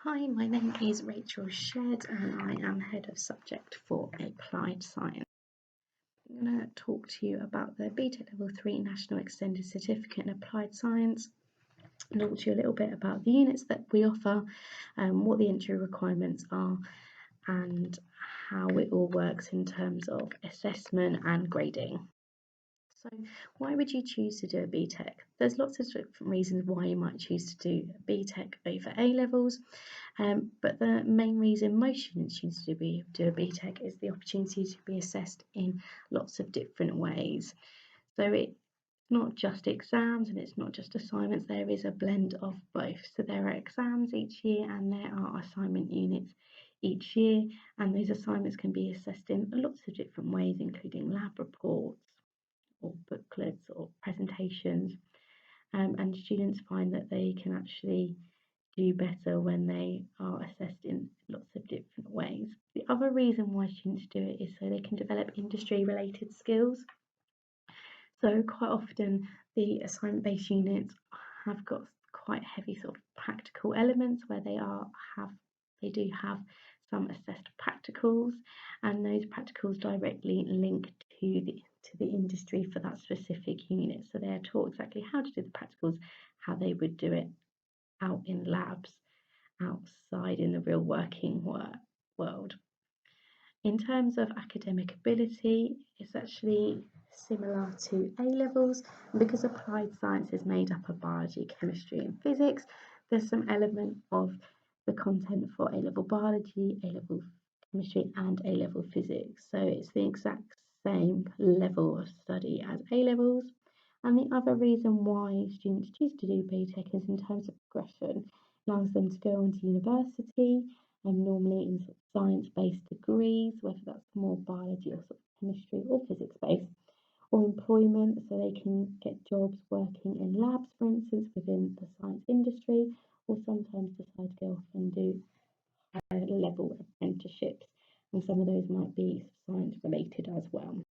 Hi, my name is Rachel Shedd and I am Head of Subject for Applied Science. I'm going to talk to you about the BTEC Level 3 National Extended Certificate in Applied Science and talk to you a little bit about the units that we offer, what the entry requirements are and how it all works in terms of assessment and grading. So why would you choose to do a BTEC? There's lots of different reasons why you might choose to do a BTEC over A-levels, but the main reason most students choose to do a BTEC is the opportunity to be assessed in lots of different ways. So it's not just exams and it's not just assignments, there is a blend of both. So there are exams each year and there are assignment units each year, and those assignments can be assessed in lots of different ways, including lab reports, or booklets or presentations, and students find that they can actually do better when they are assessed in lots of different ways. The other reason why students do it is so they can develop industry related skills. So quite often the assignment-based units have got quite heavy sort of practical elements where they do have some assessed practicals, and those practicals directly link to the industry for that specific unit. So they're taught exactly how to do the practicals, how they would do it out in labs, outside in the real working world. In terms of academic ability, it's actually similar to A-levels, and because applied science is made up of biology, chemistry and physics, there's some element of the content for A-level biology, A-level chemistry and A-level physics. So it's the exact same level of study as A-levels. And the other reason why students choose to do BTEC is in terms of progression. It allows them to go on to university, and normally in sort of science-based degrees, whether that's more biology or sort of chemistry or physics-based, or employment, so they can get jobs working in labs, for instance, within the science industry, or sometimes decide to go off and do higher level apprenticeships, and some of those might be science related as well.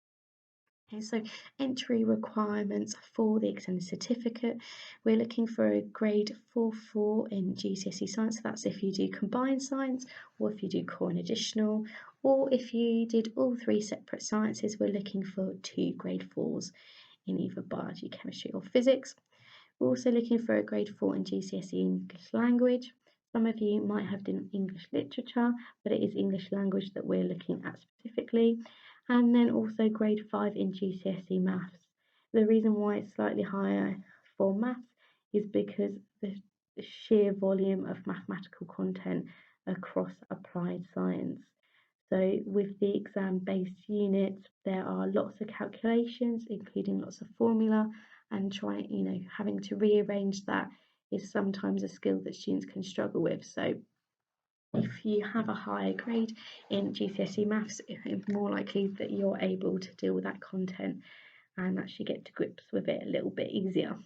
Okay, so entry requirements for the extended certificate, we're looking for a grade 4/4 in GCSE science. That's if you do combined science or if you do core and additional, or if you did all three separate sciences, we're looking for 2 grade 4s in either biology, chemistry or physics. We're also looking for a grade 4 in GCSE English language. Some of you might have done English literature, but it is English language that we're looking at specifically. And then also grade 5 in GCSE maths. The reason why it's slightly higher for maths is because the sheer volume of mathematical content across applied science. So with the exam-based units, there are lots of calculations, including lots of formula, and having to rearrange that is sometimes a skill that students can struggle with. So if you have a higher grade in GCSE maths, it's more likely that you're able to deal with that content and actually get to grips with it a little bit easier.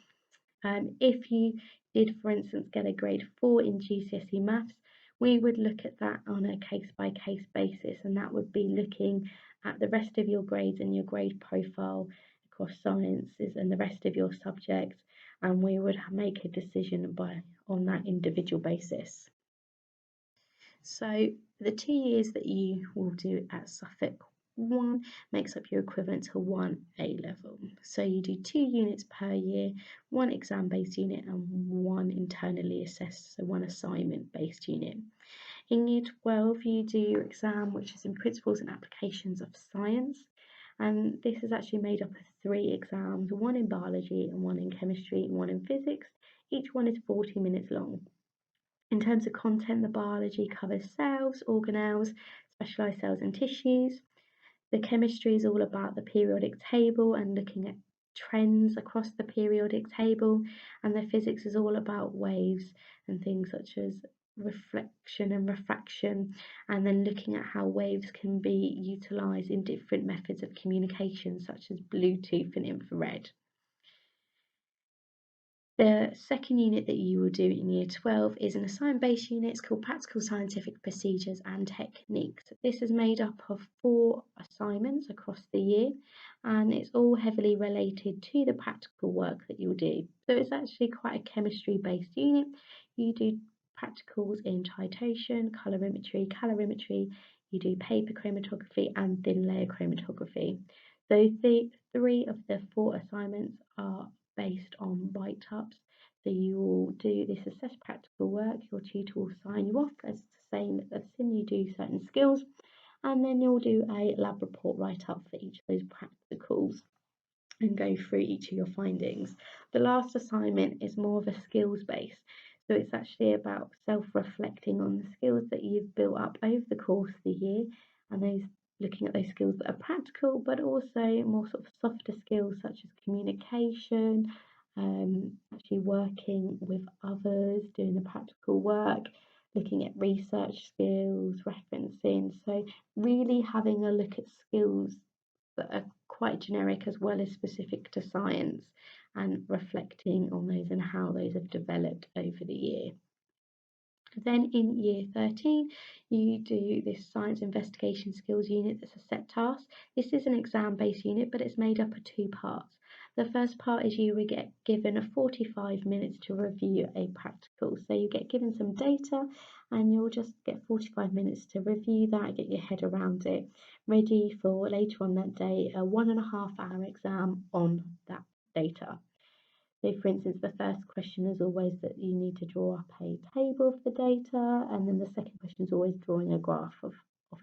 If you did, for instance, get a grade 4 in GCSE maths, we would look at that on a case-by-case basis, and that would be looking at the rest of your grades and your grade profile across sciences and the rest of your subjects, and we would make a decision on that individual basis. So the 2 years that you will do at Suffolk 1 makes up your equivalent to 1 A-level. So you do 2 units per year, 1 exam-based unit and 1 internally assessed, so 1 assignment-based unit. In year 12, you do your exam, which is in Principles and Applications of Science. And this is actually made up of 3 exams, 1 in biology and 1 in chemistry and 1 in physics. Each one is 40 minutes long. In terms of content, the biology covers cells, organelles, specialised cells and tissues. The chemistry is all about the periodic table and looking at trends across the periodic table, and the physics is all about waves and things such as reflection and refraction, and then looking at how waves can be utilised in different methods of communication such as Bluetooth and infrared. The second unit that you will do in year 12 is an assignment-based unit. It's called Practical Scientific Procedures and Techniques. This is made up of 4 assignments across the year, and it's all heavily related to the practical work that you'll do. So it's actually quite a chemistry-based unit. You do practicals in titration, calorimetry, you do paper chromatography and thin layer chromatography. So the 3 of the 4 assignments are based on write-ups. So you will do this assessed practical work, your tutor will sign you off as saying that they've seen you do certain skills, and then you'll do a lab report write-up for each of those practicals and go through each of your findings. The last assignment is more of a skills base. So it's actually about self-reflecting on the skills that you've built up over the course of the year, and those looking at those skills that are practical, but also more sort of softer skills such as communication, actually working with others, doing the practical work, looking at research skills, referencing. So really having a look at skills that are quite generic as well as specific to science, and reflecting on those and how those have developed over the year. Then in year 13, you do this science investigation skills unit that's a set task. This is an exam-based unit, but it's made up of 2 parts. The first part is you will get given a 45 minutes to review a practical. So you get given some data and you'll just get 45 minutes to review that, get your head around it, ready for later on that day a 1.5-hour exam on that data. So for instance, the first question is always that you need to draw up a table of the data, and then the second question is always drawing a graph of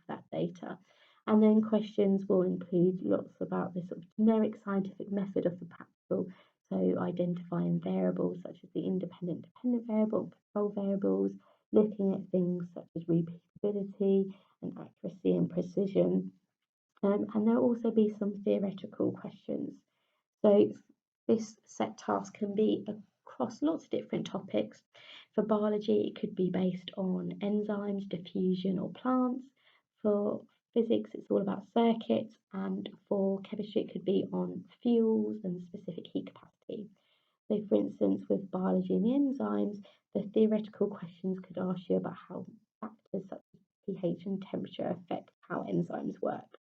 that data. And then questions will include lots about the sort of generic scientific method of the practical, so identifying variables such as the independent dependent variable, control variables, looking at things such as repeatability and accuracy and precision. And there'll also be some theoretical questions. So this set task can be across lots of different topics. For biology, it could be based on enzymes, diffusion, or plants. For physics, it's all about circuits, and for chemistry, it could be on fuels and specific heat capacity. So, for instance, with biology and the enzymes, the theoretical questions could ask you about how factors such as pH and temperature affect how enzymes work.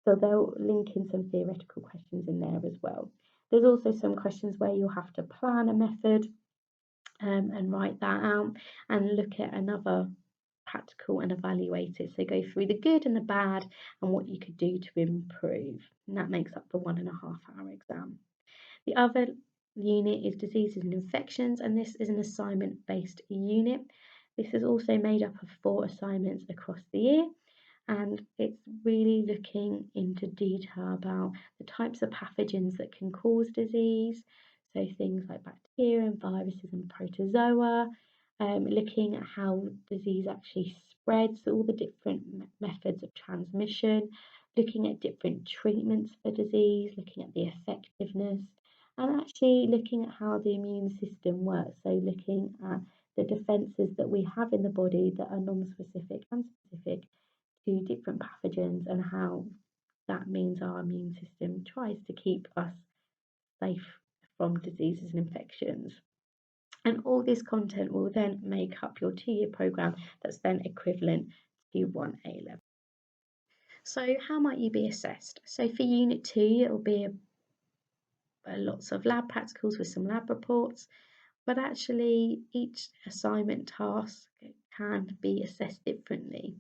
So they'll link in some theoretical questions in there as well. There's also some questions where you'll have to plan a method and write that out and look at another practical and evaluate it. So go through the good and the bad and what you could do to improve. And that makes up the 1.5-hour exam. The other unit is diseases and infections, and this is an assignment-based unit. This is also made up of 4 assignments across the year, and it's really looking into detail about the types of pathogens that can cause disease, so things like bacteria and viruses and protozoa, looking at how disease actually spreads, all the different methods of transmission, looking at different treatments for disease, looking at the effectiveness, and actually looking at how the immune system works, so looking at the defences that we have in the body that are non-specific and specific to different pathogens, and how that means our immune system tries to keep us safe from diseases and infections. And all this content will then make up your 2-year programme that's then equivalent to 1A level. So how might you be assessed? So for Unit 2, it will be lots of lab practicals with some lab reports, but actually each assignment task can be assessed differently.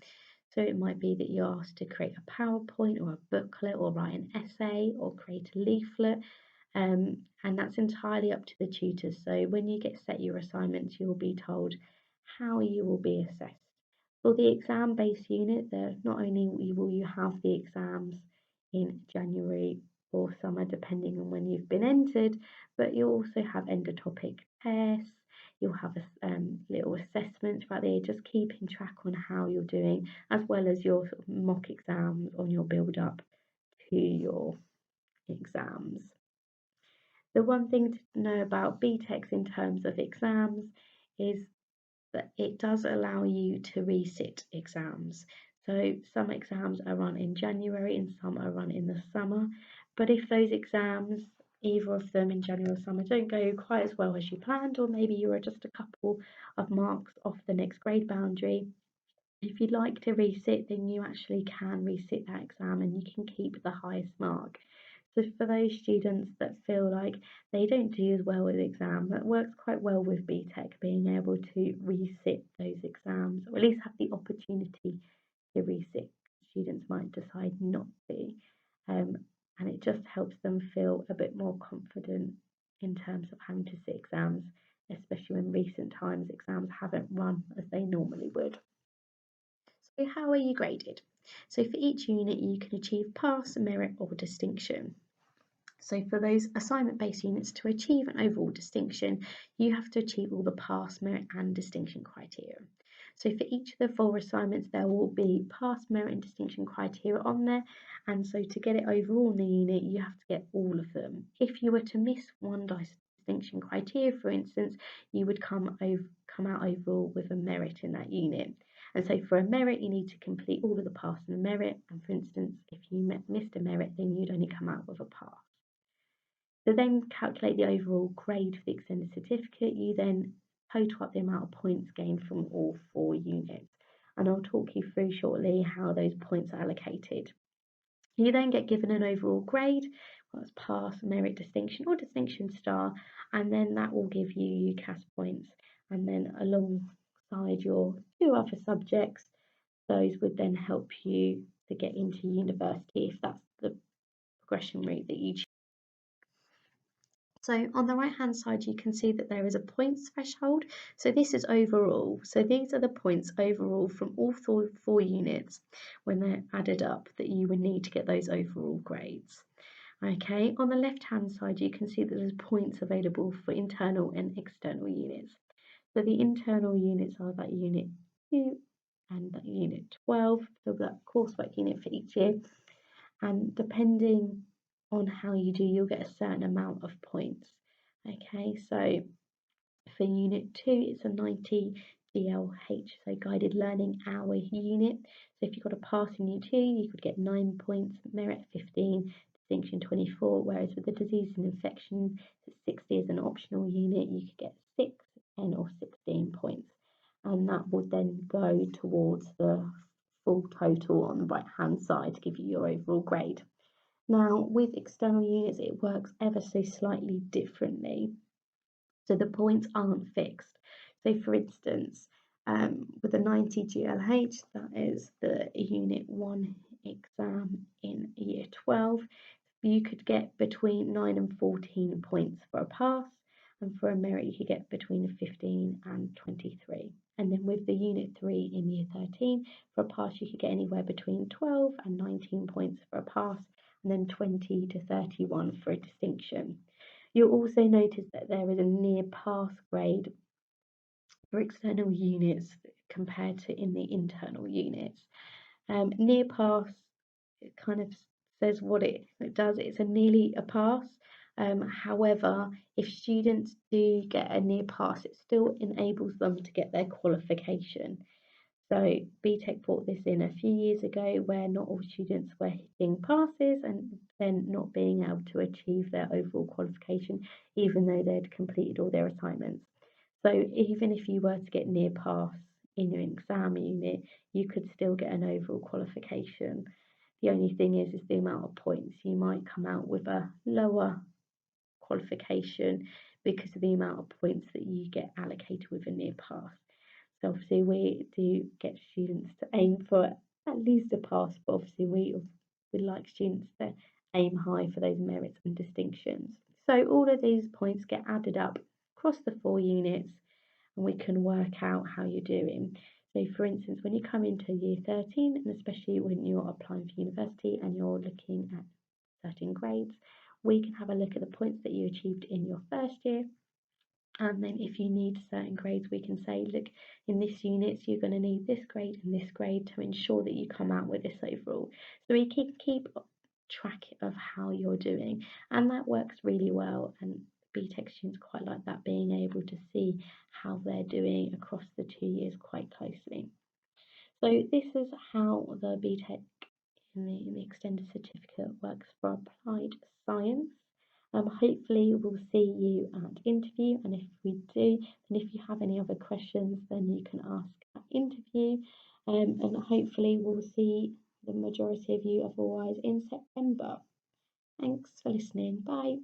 So it might be that you're asked to create a PowerPoint or a booklet or write an essay or create a leaflet, and that's entirely up to the tutors. So when you get set your assignments, you'll be told how you will be assessed. For the exam-based unit, not only will you have the exams in January or summer, depending on when you've been entered, but you'll also have end-of-topic tests. You'll have a little assessment throughout the year, just keeping track on how you're doing, as well as your sort of mock exams on your build-up to your exams. The one thing to know about BTECs in terms of exams is that it does allow you to resit exams. So some exams are run in January and some are run in the summer. But if those exams, either of them in January or summer, don't go quite as well as you planned, or maybe you are just a couple of marks off the next grade boundary, if you'd like to resit, then you actually can resit that exam and you can keep the highest mark. So for those students that feel like they don't do as well with exams, that works quite well with BTEC, being able to resit those exams, or at least have the opportunity to resit. Students might decide not to, um, and it just helps them feel a bit more confident in terms of having to sit exams, especially when recent times exams haven't run as they normally would. So how are you graded? So for each unit you can achieve pass, merit or distinction. So for those assignment-based units, to achieve an overall distinction, you have to achieve all the pass, merit and distinction criteria. So for each of the 4 assignments, there will be pass, merit and distinction criteria on there. And so to get it overall in the unit, you have to get all of them. If you were to miss one distinction criteria, for instance, you would come out overall with a merit in that unit. And so for a merit, you need to complete all of the pass and merit. And for instance, if you missed a merit, then you'd only come out with a pass. To then calculate the overall grade for the extended certificate, you then total up the amount of points gained from all 4 units. And I'll talk you through shortly how those points are allocated. You then get given an overall grade, well, that's pass, merit, distinction, or distinction star, and then that will give you UCAS points. And then alongside your 2 other subjects, those would then help you to get into university if that's the progression route that you choose. So on the right hand side, you can see that there is a points threshold. So this is overall. So these are the points overall from all 4 units when they're added up that you would need to get those overall grades. Okay, on the left hand side, you can see that there's points available for internal and external units. So the internal units are that unit 2 and that unit 12, so that coursework unit for each year. And depending on how you do, you'll get a certain amount of points. Okay, so for unit 2, it's a 90 GLH, so guided learning hour unit. So if you got a pass in unit 2, you could get 9 points, merit 15, distinction 24, whereas with the disease and infection, 60 as an optional unit, you could get 6, 10 or 16 points. And that would then go towards the full total on the right hand side to give you your overall grade. Now, with external units, it works ever so slightly differently. So the points aren't fixed. So for instance, with a 90 GLH, that is the Unit 1 exam in Year 12, you could get between 9 and 14 points for a pass, and for a merit you could get between 15 and 23. And then with the Unit 3 in Year 13, for a pass you could get anywhere between 12 and 19 points for a pass, and then 20 to 31 for a distinction. You'll also notice that there is a near pass grade for external units compared to in the internal units. Near pass, it kind of says what it does. It's a nearly a pass. However, if students do get a near pass, it still enables them to get their qualification. So BTEC brought this in a few years ago where not all students were hitting passes and then not being able to achieve their overall qualification even though they'd completed all their assignments. So even if you were to get near pass in your exam unit, you could still get an overall qualification. The only thing is the amount of points. You might come out with a lower qualification because of the amount of points that you get allocated with a near pass. So obviously we do get students to aim for at least a pass, but obviously we would like students to aim high for those merits and distinctions. So all of these points get added up across the 4 units and we can work out how you're doing. So for instance, when you come into year 13, and especially when you're applying for university and you're looking at certain grades, we can have a look at the points that you achieved in your first year. And then if you need certain grades, we can say, look, in this unit, you're going to need this grade and this grade to ensure that you come out with this overall. So we keep track of how you're doing. And that works really well. And BTEC students quite like that, being able to see how they're doing across the 2 years quite closely. So this is how the BTEC in the extended certificate works for applied science. Hopefully we'll see you at interview, and if we do, and if you have any other questions, then you can ask at interview, and hopefully we'll see the majority of you otherwise in September. Thanks for listening. Bye.